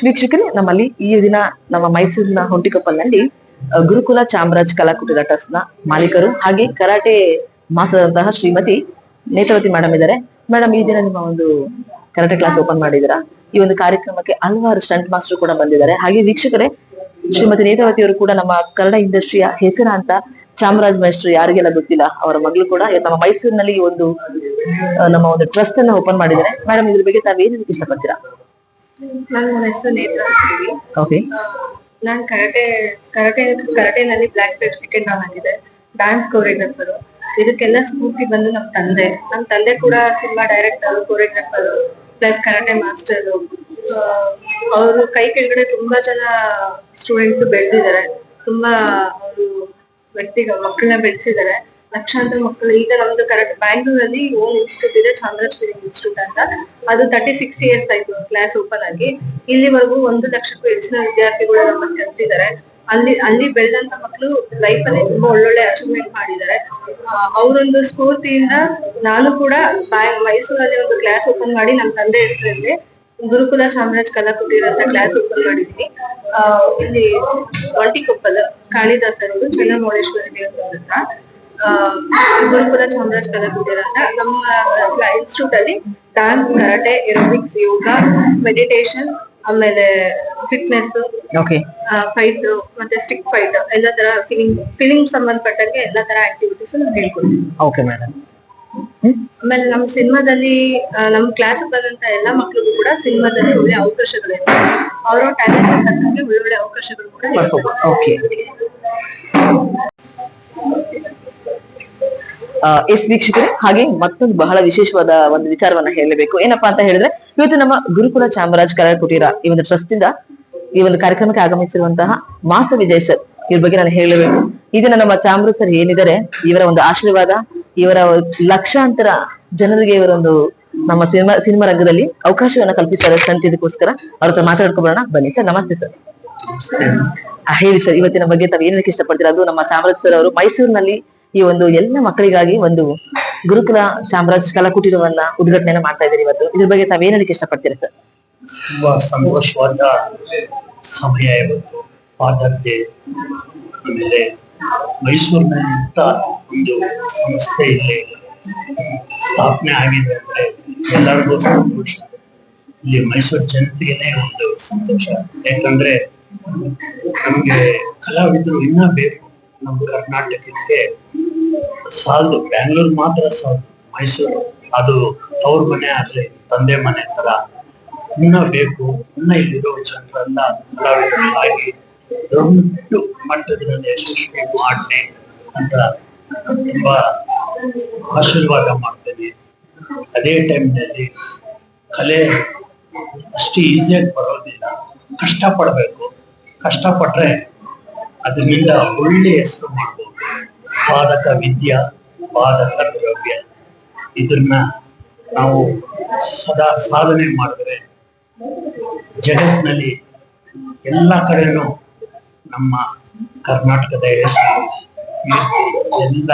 ವೀಕ್ಷಕರೇ, ನಮ್ಮಲ್ಲಿ ಈ ದಿನ ನಮ್ಮ ಮೈಸೂರಿನ ಹೊಂಟಿಕೊಪ್ಪಲ್ನಲ್ಲಿ ಗುರುಕುಲ ಚಾಮರಾಜ್ ಕಲಾಕುಟೀರ ಟ್ರಸ್ಟ್ ನ ಮಾಲೀಕರು ಹಾಗೆ karate master Shrimati Netravati madam ಇದ್ದಾರೆ. ಮೇಡಮ್, ಈ ದಿನ ನಿಮ್ಮ ಒಂದು ಕರಾಟೆ ಕ್ಲಾಸ್ ಓಪನ್ ಮಾಡಿದಿರಾ. ಈ ಒಂದು ಕಾರ್ಯಕ್ರಮಕ್ಕೆ ಹಲವಾರು ಸ್ಟಂಟ್ ಮಾಸ್ಟರ್ ಕೂಡ ಬಂದಿದ್ದಾರೆ. ಹಾಗೆ ವೀಕ್ಷಕರೇ, ಶ್ರೀಮತಿ ನೇತ್ರಾವತಿ ಅವರು ಕೂಡ ನಮ್ಮ ಕನ್ನಡ ಇಂಡಸ್ಟ್ರಿಯ ಹೆಸರಾಂತ ಚಾಮರಾಜ್ ಮೈಸ್ಟ್ರು ಯಾರಿಗೆಲ್ಲ ಗೊತ್ತಿಲ್ಲ, ಅವರ ಮಗಳು ಕೂಡ ನಮ್ಮ ಮೈಸೂರಿನಲ್ಲಿ ಒಂದು ನಮ್ಮ ಒಂದು ಟ್ರಸ್ಟ್ ಅನ್ನ ಓಪನ್ ಮಾಡಿದ್ದಾರೆ. ಮೇಡಮ್, ಇದ್ರ ಬಗ್ಗೆ ತಾವೇನು ಇಷ್ಟಪಡ್ತೀರಾ? ನನ್ನ ಹೆಸರು ನೇತ್ರಾವತಿ. ಓಕೆ. ನಾನ್ ಕರಾಟೆನಲ್ಲಿ ಬ್ಲಾಕ್ ಸರ್ಟಿಫಿಕೇಟ್ ಡೌನ್ ಆಗಿದೆ. Dance choreographer. ಇದಕ್ಕೆಲ್ಲ ಸ್ಫೂರ್ತಿ ಬಂದು ನಮ್ ತಂದೆ ಕೂಡ cinema director, choreographer plus karate master. ಅವರು ಕೈ ಕೆಳಗಡೆ ತುಂಬಾ ಜನ ಸ್ಟೂಡೆಂಟ್ಸ್ ಬೆಳೆದಿದ್ದಾರೆ. ತುಂಬಾ ಅವರು ಮಕ್ಕಳನ್ನ ಬೆಳೆಸಿದ್ದಾರೆ. ಲಕ್ಷಾಂತರ ಮಕ್ಕಳು. ಈಗ ನಮ್ದು ಕರಾಟೆ ಬ್ಯಾಂಗ್ಳೂರಲ್ಲಿ ಓನ್ ಇನ್ಸ್ಟಿಟ್ಯೂಟ್ ಇದೆ, ಚಾಮರಾಜ್ ಫಿಲಿಂ ಇನ್ಸ್ಟಿಟ್ಯೂಟ್ ಅಂತ. ಅದು 36 years ಆಯ್ತು ಕ್ಲಾಸ್ ಓಪನ್ ಆಗಿ. ಇಲ್ಲಿವರೆಗೂ 1 ಲಕ್ಷಕ್ಕೂ ಹೆಚ್ಚಿನ ವಿದ್ಯಾರ್ಥಿಗಳು ನಮ್ಮನ್ನು ಕಲ್ತಿದ್ದಾರೆ. ಅಲ್ಲಿ ಬೆಳೆದಂತ ಮಕ್ಕಳು ಲೈಫ್ ಅಲ್ಲಿ ತುಂಬಾ ಒಳ್ಳೊಳ್ಳೆ ಅಚೀವ್ಮೆಂಟ್ ಮಾಡಿದ್ದಾರೆ. ಅವರೊಂದು ಸ್ಫೂರ್ತಿಯಿಂದ ನಾನು ಕೂಡ ಮೈಸೂರಲ್ಲಿ ಒಂದು ಕ್ಲಾಸ್ ಓಪನ್ ಮಾಡಿ ನಮ್ಮ ತಂದೆ ಹೆಸರಲ್ಲಿ ಗುರುಕುಲ ಚಾಮರಾಜ್ ಕಲಾಕುಟೀರ ಅಂತ ಕ್ಲಾಸ್ ಓಪನ್ ಮಾಡಿದೀನಿ. ಇಲ್ಲಿ ಒಂಟಿಕೊಪ್ಪಲ್ ಕಾಳಿದಾಸರು ಚನ್ನಮೌಳೇಶ್ವರಿ ದೇವಸ್ಥಾನ ಹತ್ರ ಗುರುಕುಲ ಚಾಮರಾಜ್ ಕಲಾಕುಟೀರ ಅಂತ. ನಮ್ಮ ಇನ್ಸ್ಟಿಟ್ಯೂಟ್ ಅಲ್ಲಿ ಡಾನ್ಸ್, ಕರಾಟೆ, ಏರೋಬಿಕ್ಸ್, ಯೋಗ, ಮೆಡಿಟೇಷನ್, ಆಮೇಲೆ ಫಿಟ್ನೆಸ್, ಫೈಟ್ ಮತ್ತೆ ಸ್ಟಿಕ್ ಫೈಟ್ ಎಲ್ಲ ತರ ಫಿಲಿಂ ಸಂಬಂಧಪಟ್ಟಂಗೆ ಎಲ್ಲ ತರ ಆಕ್ಟಿವಿಟೀಸ್ ನಾವು ಹೇಳ್ಕೊಡ್ತೀವಿ. ಆಮೇಲೆ ನಮ್ಮ ಸಿನಿಮಾದಲ್ಲಿ ನಮ್ ಕ್ಲಾಸ್ ಬಂದಂತ ಎಲ್ಲಾ ಮಕ್ಳಿಗೂ ಕೂಡ ಸಿನಿಮಾದಲ್ಲಿ ಒಳ್ಳೆ ಅವಕಾಶಗಳಿದೆ. ಅವರ ಟ್ಯಾಲೆಂಟ್ ತಕ್ಕಂಗೆ ಒಳ್ಳೊಳ್ಳೆ ಅವಕಾಶಗಳು ಕೂಡ ಎಸ್ ವೀಕ್ಷಕರೇ, ಹಾಗೆ ಮತ್ತೊಂದು ಬಹಳ ವಿಶೇಷವಾದ ಒಂದು ವಿಚಾರವನ್ನ ಹೇಳಬೇಕು. ಏನಪ್ಪಾ ಅಂತ ಹೇಳಿದ್ರೆ, ಇವತ್ತು ನಮ್ಮ ಗುರುಕುಲ ಚಾಮರಾಜ್ ಕಲಾಕುಟೀರ ಈ ಒಂದು ಟ್ರಸ್ಟ್ ಇಂದ ಈ ಒಂದು ಕಾರ್ಯಕ್ರಮಕ್ಕೆ ಆಗಮಿಸಿರುವಂತಹ ಮಾಸ ವಿಜಯ್ ಸರ್, ಇವ್ರ ಬಗ್ಗೆ ನಾನು ಹೇಳಬೇಕು. ಇದನ್ನ ನಮ್ಮ ಚಾಮರಾಜ್ ಸರ್ ಏನಿದ್ದಾರೆ, ಇವರ ಒಂದು ಆಶೀರ್ವಾದ, ಇವರ ಲಕ್ಷಾಂತರ ಜನರಿಗೆ ಇವರೊಂದು ನಮ್ಮ ಸಿನಿಮಾ ರಂಗದಲ್ಲಿ ಅವಕಾಶವನ್ನ ಕಲ್ಪಿಸ್ತಾರೆ ಅಂತ. ಇದಕ್ಕೋಸ್ಕರ ಅವ್ರ ಹತ್ರ ಮಾತಾಡ್ಕೊಬೋಣ ಬನ್ನಿ. ಸರ್ ನಮಸ್ತೆ ಸರ್. ಹೇಳಿ ಸರ್, ಇವತ್ತಿನ ಬಗ್ಗೆ ತಾವು ಏನಕ್ಕೆ ಇಷ್ಟಪಡ್ತೀರಾ? ಅದು ನಮ್ಮ ಚಾಮರಾಜ್ ಸರ್ ಅವರು ಮೈಸೂರಿನಲ್ಲಿ ಈ ಒಂದು ಎಲ್ಲ ಮಕ್ಕಳಿಗಾಗಿ ಒಂದು ಗುರುಕುಲ ಚಾಮರಾಜ್ ಕಲಾಕುಟೀರವನ್ನ ಉದ್ಘಾಟನೆ ಮಾಡ್ತಾ ಇದ್ದೀರಿ ಇವತ್ತು. ಇದ್ರ ಬಗ್ಗೆ ತಾವ್ ಏನ್ ಹೇಳಲಿಕ್ಕೆ ಇಷ್ಟಪಡ್ತೀರಾ ಸರ್? ತುಂಬಾ ಸಂತೋಷವಾದ ಸಮಯ ಇವತ್ತು. ಫಾದರ್ ಡೇ, ಆಮೇಲೆ ಮೈಸೂರಿನಲ್ಲಿ ಇಂತ ಒಂದು ಸಂಸ್ಥೆ ಇಲ್ಲಿ ಸ್ಥಾಪನೆ ಆಗಿದೆ ಅಂದ್ರೆ ಎಲ್ಲರಿಗೂ ಸಂತೋಷ. ಇಲ್ಲಿ ಮೈಸೂರು ಜನತೆಗೆ ಒಂದು ಸಂತೋಷ. ಯಾಕಂದ್ರೆ ನಮ್ಗೆ ಕಲಾವಿದರು ಇನ್ನ ಬೇಕು. ನಮ್ಮ ಕರ್ನಾಟಕಕ್ಕೆ ಸಾಲದು, ಬ್ಯಾಂಗ್ಳೂರ್ ಮಾತ್ರ ಸಾಲದು. ಮೈಸೂರು ಅದು ತವ್ರ ಮನೆ ಆಗ್ಲಿ ತಂದೆ ಮನೆ ತರ ಇನ್ನ ಬೇಕು. ಇನ್ನ ಇಲ್ಲಿರೋ ಜನರೆಲ್ಲ ಕಲಾವಿದರಾಗಿ ದೊಡ್ಡ ಮಟ್ಟದಲ್ಲಿ ಯಶಸ್ವಿ ಮಾಡಲಿ ಅಂತ ತುಂಬಾ ಆಶೀರ್ವಾದ ಮಾಡ್ತೇನೆ. ಅದೇ ಟೈಮ್ನಲ್ಲಿ ಕಲೆ ಅಷ್ಟು ಈಸಿಯಾಗಿ ಬರೋದಿಲ್ಲ, ಕಷ್ಟಪಡ್ಬೇಕು. ಕಷ್ಟಪಟ್ರೆ ಅದರಿಂದ ಒಳ್ಳೆ ಹೆಸರು ಮಾಡ್ಬೋದು. ಸಾಧಕ ವಿದ್ಯಾ ಬಾಧಕ ದ್ರವ್ಯ, ಇದನ್ನ ನಾವು ಸದಾ ಸಾಧನೆ ಮಾಡಿದ್ರೆ ಜಗತ್ತಿನಲ್ಲಿ ಎಲ್ಲ ಕಡೆನೂ ನಮ್ಮ ಕರ್ನಾಟಕದ ಹೆಸರು ಎಲ್ಲ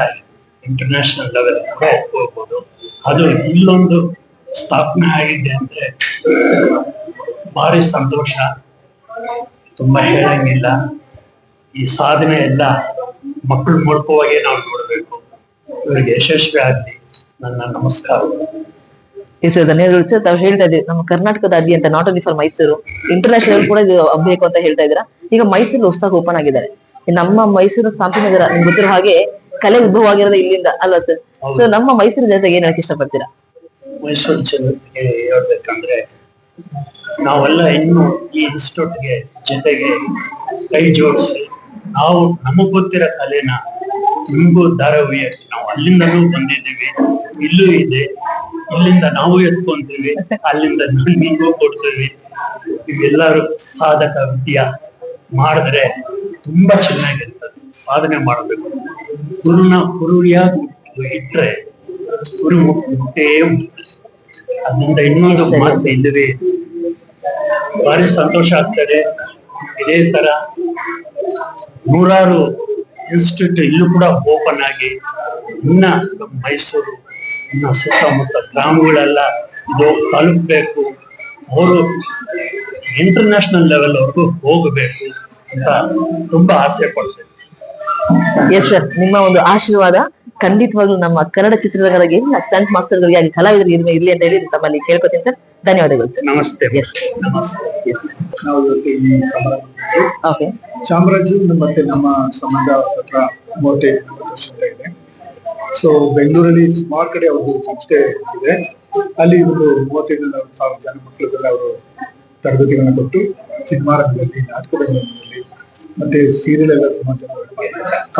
ಇಂಟರ್ನ್ಯಾಷನಲ್ ಲೆವೆಲ್ ಕೂಡ ಹೋಗ್ಬೋದು. ಅದು ಇಲ್ಲೊಂದು ಸ್ಥಾಪನೆ ಆಗಿದೆ ಅಂದ್ರೆ ಭಾರಿ ಸಂತೋಷ. ತುಂಬಾ ಹೇಳಂಗಿಲ್ಲ. ಈ ಸಾಧನೆ ಎಲ್ಲ ಮಕ್ಕಳು ಮೂಲಕವಾಗಿ ನಾವು ನೋಡ್ಬೇಕು. ಇವರಿಗೆ ಯಶಸ್ವಿ ಆಗ್ಲಿ. ನನ್ನ ನಮಸ್ಕಾರ. ಧನ್ಯವಾದಗಳು ಸರ್. ತಾವು ಹೇಳ್ತಾ ಇದ್ದೀವಿ ನಮ್ಮ ಕರ್ನಾಟಕದಾದ್ಯಂತ, not only for Mysuru, international ಕೂಡ ಇದು ಬೇಕು ಅಂತ ಹೇಳ್ತಾ ಇದ್ದೀರಾ. ಈಗ ಮೈಸೂರು ಹೊಸದಾಗಿ ಓಪನ್ ಆಗಿದ್ದಾರೆ. ನಮ್ಮ ಮೈಸೂರು ಶಾಂತಿನಗರ ನಿಮ್ಗೆ ಗೊತ್ತಿರೋ ಹಾಗೆ ಕಲೆ ಉದ್ಭವ ಆಗಿರೋದು ಇಲ್ಲಿಂದ ಅಲ್ವಾ ಸರ್? ಸೊ ನಮ್ಮ ಮೈಸೂರು ಜನತೆಗೆ ಏನ್ ಹೇಳಕ್ ಇಷ್ಟಪಡ್ತೀರಾ? ಮೈಸೂರು ಜನತೆಗೆ ಹೇಳ್ಬೇಕಂದ್ರೆ ನಾವೆಲ್ಲ ಇನ್ನು ಈ ಇನ್ಸ್ಟಿಟ್ಯೂಟ್ಗೆ ಜೊತೆಗೆ ಕೈ ಜೋಡಿಸಿ ನಾವು ನಮಗ್ ಗೊತ್ತಿರೋ ಕಲೆನ ನಿಮ್ಗೂ ಧಾರಾವಾಹಿ ನಾವು ಅಲ್ಲಿಂದಲೂ ಬಂದಿದ್ದೀವಿ, ಇಲ್ಲೂ ಇದೆ. ಇಲ್ಲಿಂದ ನಾವು ಎತ್ಕೊಂತೀವಿ, ಅಲ್ಲಿಂದ ನಿಮಗೂ ಕೊಡ್ತೀವಿ. ಇವೆಲ್ಲರೂ ಸಾಧಕ ವಿದ್ಯಾ ಮಾಡಿದ್ರೆ ತುಂಬಾ ಚೆನ್ನಾಗಿರ್ತದೆ. ಸಾಧನೆ ಮಾಡಬೇಕು. ಗುರುಯಾಗಿ ಇಟ್ರೆ ಗುರು ಮುಟ್ಟೇ ಅದರಿಂದ ಇನ್ನೊಂದು ಮಾತು ಇಲ್ಲವೇ. ಭಾರಿ ಸಂತೋಷ ಆಗ್ತದೆ. ಇದೇ ತರ 100 ಇನ್ಸ್ಟಿಟ್ಯೂಟ್ ಇಲ್ಲೂ ಕೂಡ ಓಪನ್ ಆಗಿ ಇನ್ನ ಮೈಸೂರು ಇನ್ನ ಸುತ್ತಮುತ್ತ ಗ್ರಾಮಗಳೆಲ್ಲ ಇದು ತಲುಪಬೇಕು. ಅವರು ಇಂಟರ್ನ್ಯಾಷನಲ್ ಲೆವೆಲ್ ವರ್ಗೂ ಹೋಗಬೇಕು ಅಂತ ತುಂಬಾ ಆಸೆ ಪಡ್ತೇನೆ. ಎಸ್ ಸರ್, ನಿಮ್ಮ ಒಂದು ಆಶೀರ್ವಾದ ಖಂಡಿತವಾಗ್ಲೂ ನಮ್ಮ ಕನ್ನಡ ಚಿತ್ರರಂಗದ ಎಲ್ಲ ಸ್ಟಂಟ್ ಮಾಸ್ಟರ್ಗಳಿಗೆ ಕಲಾವಿದರಿಗೆ ಇರ್ಲಿ ಅಂತ ಹೇಳಿ ತಮ್ಮಲ್ಲಿ ಕೇಳ್ಕೊತೀನಿ ಸರ್. ಧನ್ಯವಾದಗಳು ಸರ್. ನಮಸ್ತೆ. ನಮಸ್ತೆ. ನಾವು ಚಾಮರಾಜು ಮತ್ತೆ ನಮ್ಮ ಸಂಬಂಧ ಹತ್ರ 35 ವರ್ಷದಿಂದ ಇದೆ. ಸೊ ಬೆಂಗಳೂರಲ್ಲಿ ಸುಮಾರು ಕಡೆ ಅವ್ರದ್ದು ಸಂಸ್ಥೆ ಇದೆ. ಅಲ್ಲಿ ಒಂದು 35,000 ಜನ ಮಕ್ಕಳಿಗೆಲ್ಲ ಅವರು ತರಬೇತಿಗಳನ್ನ ಕೊಟ್ಟು ಸಿನಿಮಾ ರಂಗದಲ್ಲಿ, ನಾಟಕ ರಂಗದಲ್ಲಿ ಮತ್ತೆ ಸೀರಿಯಲ್ ಎಲ್ಲ ತುಂಬಾ ಚೆನ್ನಾಗಿ.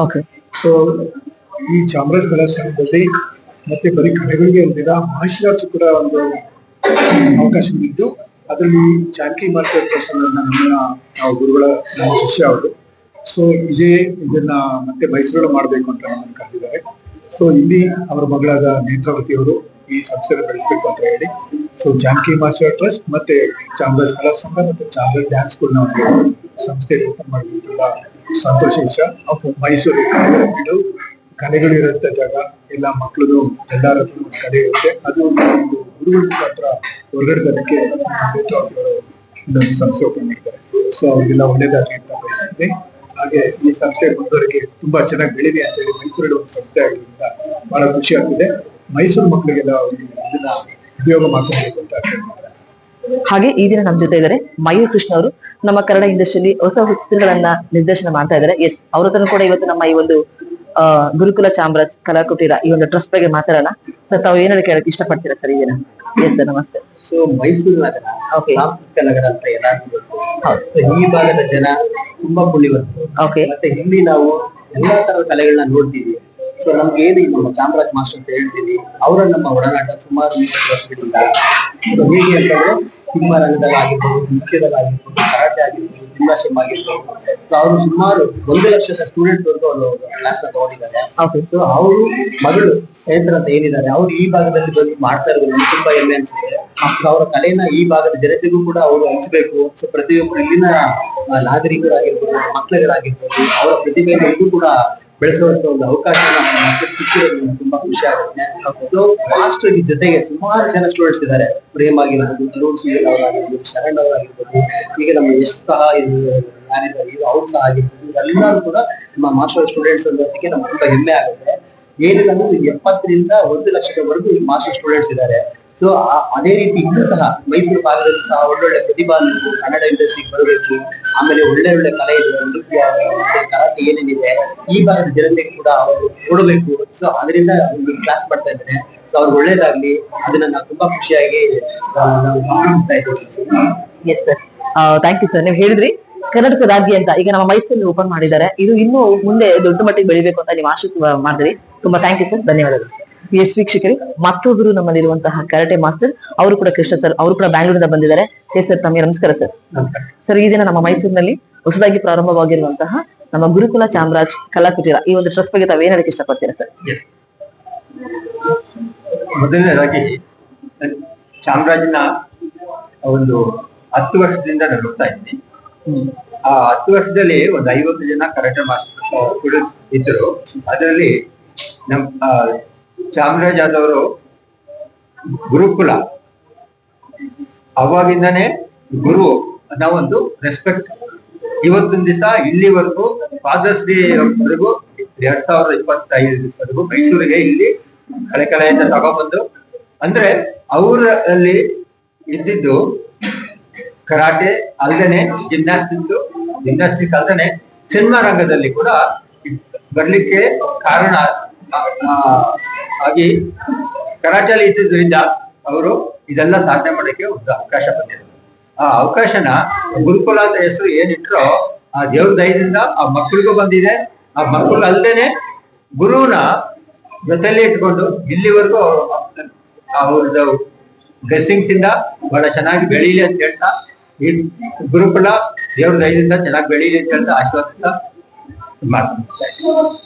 ಓಕೆ. ಸೊ ಈ ಚಾಮರಾಜ ಕಲಾ ಸಂಘದಲ್ಲಿ ಮತ್ತೆ ಬರೀ ಕಲೆಗಳಿಗೆ ಒಂದಿನ ಮಾರ್ಷಲ್ ಆರ್ಟ್ಸ್ ಕೂಡ ಒಂದು ಅವಕಾಶವಿದ್ದು, ಅದರಲ್ಲಿ ಜಾನಕಿ ಮಾಸ್ಟರ್ ಟ್ರಸ್ಟ್ ನಾವು ಗುರುಗಳ ನಮ್ಮ ಶಿಷ್ಯ ಅವರು. ಸೊ ಇದನ್ನ ಮತ್ತೆ ಮೈಸೂರಲ್ಲಿ ಮಾಡಬೇಕು ಅಂತ ನಮ್ಮನ್ನು ಕರೆದಿದ್ದಾರೆ. ಸೊ ಇಲ್ಲಿ ಅವರ ಮಗಳಾದ ನೇತ್ರಾವತಿ ಅವರು ಈ ಸಂಸ್ಥೆಯನ್ನು ಬೆಳೆಸಬೇಕು ಅಂತ ಹೇಳಿ, ಸೊ ಜಾನಕಿ ಮಾಸ್ಟರ್ ಟ್ರಸ್ಟ್ ಮತ್ತೆ ಚಾಮರಾಜ ಕಲಾ ಸಂಘ ಮತ್ತೆ ಚಾಮರಾಜ ಡ್ಯಾನ್ಸ್ ಸ್ಕೂಲ್ ನ ಒಂದು ಸಂಸ್ಥೆ ಓಪನ್ ಮಾಡಿದ್ರು. ತುಂಬಾ ಸಂತೋಷ ವಿಷಯ. ಮೈಸೂರು ಕಲೆಗಳು ಇರುವಂತ ಜಾಗ, ಎಲ್ಲ ಮಕ್ಕಳು ಎಲ್ಲರ ಒಂದು ಕಲೆ ಇರುತ್ತೆ. ಅದು ಒಂದು ಗುರುಗಳ ಮಾತ್ರ ಹೊರಗಡೆ ಬರೋಕ್ಕೆ ಸಂಸ್ಥೆ ಓಪನ್ ಮಾಡಿದ್ದಾರೆ. ಸೊ ಅವ್ರಿಗೆಲ್ಲ ಒಳ್ಳೇದಾಗಿ ಅಂತ ಬಯಸಿದ್ದೆ. ಹಾಗೆ ಈ ಸಂಸ್ಥೆ ಮುಂದುವರೆಗೆ ತುಂಬಾ ಚೆನ್ನಾಗಿ ಬೆಳಿದೆ ಅಂತ ಹೇಳಿ ಮೈಸೂರಲ್ಲಿ ಒಂದು ಸಂಸ್ಥೆ ಆಗಿರೋದ್ರಿಂದ ಬಹಳ ಖುಷಿ ಆಗ್ತಿದೆ. ಮೈಸೂರು ಮಕ್ಕಳಿಗೆಲ್ಲ ಇದನ್ನ ಉಪಯೋಗ ಮಾಡ್ಕೊಬೇಕು ಅಂತ ಹೇಳ್ತಾರೆ. ಹಾಗೆ ಈ ದಿನ ನಮ್ಮ ಜೊತೆ ಇದ್ದಾರೆ ಮಯೂರ್ ಕೃಷ್ಣ ಅವರು. ನಮ್ಮ ಕನ್ನಡ ಇಂಡಸ್ಟ್ರಿಯಲ್ಲಿ ಹೊಸ ಚಿತ್ರಗಳನ್ನ ನಿರ್ದೇಶನ ಮಾಡ್ತಾ ಇದ್ದಾರೆ. ಎಸ್, ಅವ್ರ ಹತ್ರ ಕೂಡ ಇವತ್ತು ನಮ್ಮ ಈ ಒಂದು ಗುರುಕುಲ ಚಾಮರಾಜ್ ಕಲಾಕುಟೀರ ಈ ಒಂದು ಟ್ರಸ್ಟ್ ಬಗ್ಗೆ ಮಾತಾಡೋಣ. ಸರ್, ತಾವು ಏನಾದ್ರು ಕೇಳಕ್ಕೆ ಇಷ್ಟಪಡ್ತೀರಾ ಸರ್ ಈ ದಿನ? ಎಸ್ ಸರ್, ನಮಸ್ತೆ. ಸೊ ಮೈಸೂರು ನಗರ ಸಾಂಸ್ಕೃತಿಕ ನಗರ ಅಂತ ಎಲ್ಲರಿಗೂ ಗೊತ್ತು. ಈ ಭಾಗದ ಜನ ತುಂಬಾ ಪುಣ್ಯವಂತರು. ಓಕೆ. ಮತ್ತೆ ಇಲ್ಲಿ ನಾವು ಎಲ್ಲಾ ತರದ ಕಲೆಗಳನ್ನ ನೋಡ್ತೀವಿ. ಸೊ ನಮ್ಗೆ ಏನು ನಮ್ಮ ಚಾಮರಾಜ್ ಮಾಸ್ಟರ್ ಅಂತ ಹೇಳ್ತೀವಿ, ಅವರ ನಮ್ಮ ಒಡನಾಟ ಸುಮಾರು 20 ವರ್ಷಗಳಿಂದ. ಹೇಗೆ ಅಂತಂದ್ರೆ ಸಿನಿಮಾ ರಂಗದಲ್ಲಾಗಿರ್ಬೋದು, ನೃತ್ಯದಲ್ಲಾಗಿರ್ಬೋದು, ಕರಾಟೆ ಆಗಿರ್ಬೋದು, ಜಿಮ್ನಾಸ್ಟಿಕ್ ಆಗಿರ್ಬೋದು. ಸೊ ಅವರು ಸುಮಾರು 1 ಲಕ್ಷದ ಸ್ಟೂಡೆಂಟ್ ವರ್ಗು ಅವರು ಕ್ಲಾಸ್ ನ ತಗೊಂಡಿದ್ದಾರೆ. ಸೊ ಅವರು ಮಗಳು ಚೈತ್ರ ಅಂತ ಏನಿದ್ದಾರೆ, ಅವ್ರು ಈ ಭಾಗದಲ್ಲಿ ಬಂದು ಮಾಡ್ತಾ ಇರೋದು ನಮ್ಗೆ ತುಂಬಾ ಹೆಮ್ಮೆ ಅನ್ಸುತ್ತೆ. ಅವರ ಕಲೆನ ಈ ಭಾಗದ ಜನತೆಗೂ ಕೂಡ ಅವರು ಹಂಚಬೇಕು. ಸೊ ಪ್ರತಿಯೊಬ್ಬರು ಇಲ್ಲಿನ ನಾಗರಿಕರಾಗಿರ್ಬೋದು, ಮಕ್ಕಳುಗಳಾಗಿರ್ಬೋದು, ಅವರ ಪ್ರತಿಭೆಗಳಿಗೂ ಕೂಡ ಬೆಳೆಸುವಂತ ಒಂದು ಅವಕಾಶ ಸಿಕ್ಕಿರೋದು ತುಂಬಾ ಖುಷಿ ಆಗುತ್ತೆ. ಸೊ ಮಾಸ್ಟರ್ ಜೊತೆಗೆ ಸುಮಾರು ಜನ ಸ್ಟೂಡೆಂಟ್ಸ್ ಇದ್ದಾರೆ. ಪ್ರೇಮ್ ಆಗಿರ್ಬೋದು, ತರುಣ್ ಸುನೀಲ್ ಅವರಾಗಿರ್ಬೋದು, ಶರಣ್ ಅವರಾಗಿರ್ಬೋದು, ಈಗ ನಮ್ಮ ಯಶ್ ಸಹ ಯಾರಿದ್ದಾರೆ ಅವ್ರು ಸಹ ಆಗಿರ್ಬೋದು. ಇವರೆಲ್ಲರೂ ಕೂಡ ನಮ್ಮ ಮಾಸ್ಟರ್ ಸ್ಟೂಡೆಂಟ್ಸ್ ಅನ್ನೋದಕ್ಕೆ ನಮ್ಗೆ ತುಂಬಾ ಹೆಮ್ಮೆ ಆಗುತ್ತೆ. ಏನಿಲ್ಲ ಅಂದ್ರೆ 70ರಿಂದ 1 ಲಕ್ಷದವರೆಗೂ ಮಾಸ್ಟರ್ ಸ್ಟೂಡೆಂಟ್ಸ್ ಇದ್ದಾರೆ. ಸೊ ಅದೇ ರೀತಿ ಇಲ್ಲೂ ಸಹ ಮೈಸೂರು ಭಾಗದಲ್ಲಿ ಸಹ ಒಳ್ಳೊಳ್ಳೆ ಪ್ರತಿಭಾನ್ವಿಗಳು ಕನ್ನಡ ಇಂಡಸ್ಟ್ರಿಗೆ ಬರಬೇಕು. ಆಮೇಲೆ ಒಳ್ಳೆ ಕಲೆ ಇದೆ, ನೃತ್ಯ ಮತ್ತೆ ಕರಾಟೆ ಏನೇನಿದೆ ಈ ಭಾಗದ ಜನತೆಗೆ ಕೂಡ ಅವರು ಕೊಡಬೇಕು. ಸೊ ಅದರಿಂದ ಕ್ಲಾಸ್ ಮಾಡ್ತಾ ಇದ್ದಾರೆ. ಸೊ ಅವ್ರು ಒಳ್ಳೇದಾಗ್ಲಿ, ಅದನ್ನ ನಾವು ತುಂಬಾ ಖುಷಿಯಾಗಿ ನಾವು ಗಮನಿಸ್ತಾ ಇದ್ದೀವಿ. Yes sir, thank you sir. ನೀವು ಹೇಳಿದ್ರಿ ಕರ್ನಾಟಕ ರಾಜ್ಯ ಅಂತ ಈಗ ನಮ್ಮ ಮೈಸೂರಲ್ಲಿ ಓಪನ್ ಮಾಡಿದ್ದಾರೆ. ಇದು ಇನ್ನೂ ಮುಂದೆ ದೊಡ್ಡ ಮಟ್ಟಿಗೆ ಬೆಳಿಬೇಕು ಅಂತ ನೀವು ಆಶೆ ಮಾಡಿದ್ರಿ. ತುಂಬಾ ಥ್ಯಾಂಕ್ ಯು ಸರ್, ಧನ್ಯವಾದಗಳು. ಎಸ್ ವೀಕ್ಷಕರೇ, ಮತ್ತೊಬ್ಬರು ನಮ್ಮಲ್ಲಿರುವಂತಹ ಕರಾಟೆ ಮಾಸ್ಟರ್ ಅವರು ಕೂಡ ಕೃಷ್ಣ ಸರ್, ಅವರು ಕೂಡ ಬ್ಯಾಂಗ್ಳೂರಿಂದ ಬಂದಿದ್ದಾರೆ. ಎಸ್ ಸರ್, ತಮಗೆ ನಮಸ್ಕಾರ ಸರ್. ಸರ್, ಈ ದಿನ ನಮ್ಮ ಮೈಸೂರಿನಲ್ಲಿ ಹೊಸದಾಗಿ ಪ್ರಾರಂಭವಾಗಿರುವಂತಹ ನಮ್ಮ ಗುರುಕುಲ ಚಾಮರಾಜ್ ಕಲಾಕುಟೀರ ಈ ಒಂದು ಟ್ರಸ್ಟ್ ಬಗ್ಗೆ ತಾವು ಏನ್ ಹೇಳಕ್ಕೆ ಇಷ್ಟಪಡ್ತೀರಾ ಸರ್? ಮೊದಲನೇದಾಗಿ ಚಾಮರಾಜನ ಒಂದು 10 ವರ್ಷದಿಂದ ನಾನು ನೋಡ್ತಾ ಇದ್ದೀನಿ. ಆ 10 ವರ್ಷದಲ್ಲಿ ಒಂದು 50 ಜನ ಕರಾಟೆ ಮಾಸ್ಟರ್ ಸ್ಟೂಡೆಂಟ್ಸ್ ಇದ್ದರು. ಅದರಲ್ಲಿ ನಮ್ ಚಾಮರಾಜ್ ಆದವರು ಗುರುಕುಲ ಅವಾಗಿಂದಾನೇ ಗುರು ನಾವೊಂದು ರೆಸ್ಪೆಕ್ಟ್. ಇವತ್ತೊಂದ್ ದಿವಸ ಇಲ್ಲಿವರೆಗೂ ಫಾದರ್ಸ್ ಡೇ ವರೆಗೂ 2025 ಮೈಸೂರಿಗೆ ಇಲ್ಲಿ ಕಲೆಯಿಂದ ತಗೊಂಡ್ಬಂದು, ಅಂದ್ರೆ ಅವರಲ್ಲಿ ಇದ್ದಿದ್ದು ಕರಾಟೆ ಅಲ್ದೇನೆ ಜಿಮ್ನಾಸ್ಟಿಕ್ ಅಲ್ದೇನೆ ಸಿನಿಮಾ ರಂಗದಲ್ಲಿ ಕೂಡ ಬರ್ಲಿಕ್ಕೆ ಕಾರಣ ಆಗಿ ಕರಾಟೆಯಲ್ಲಿ ಇದ್ದಿದ್ರಿಂದ ಅವರು ಇದೆಲ್ಲ ಸಾಧನೆ ಮಾಡಕ್ಕೆ ಒಂದು ಅವಕಾಶ ಬಂದಿದೆ. ಆ ಅವಕಾಶನ ಗುರುಕುಲ ಅಂತ ಹೆಸರು ಏನಿಟ್ರೋ ಆ ದೇವ್ರ ದಯದಿಂದ ಆ ಮಕ್ಕಳಿಗೂ ಬಂದಿದೆ. ಆ ಮಕ್ಕಳು ಅಲ್ದೇನೆ ಗುರುನ ಜೊತೆಲಿ ಇಟ್ಕೊಂಡು ಇಲ್ಲಿವರೆಗೂ ಅವ್ರದ್ದು ಬ್ಲೆಸ್ಸಿಂಗ್ಸ್ ಇಂದ ಬಹಳ ಚೆನ್ನಾಗಿ ಬೆಳೀಲಿ ಅಂತ ಹೇಳ್ತಾ, ಈ ಗುರುಕುಲ ದೇವ್ರ ದಯದಿಂದ ಚೆನ್ನಾಗಿ ಬೆಳೀಲಿ ಅಂತ ಹೇಳ್ತಾ ಆಶೀರ್ವಾದ ಮಾಡ್ತಾ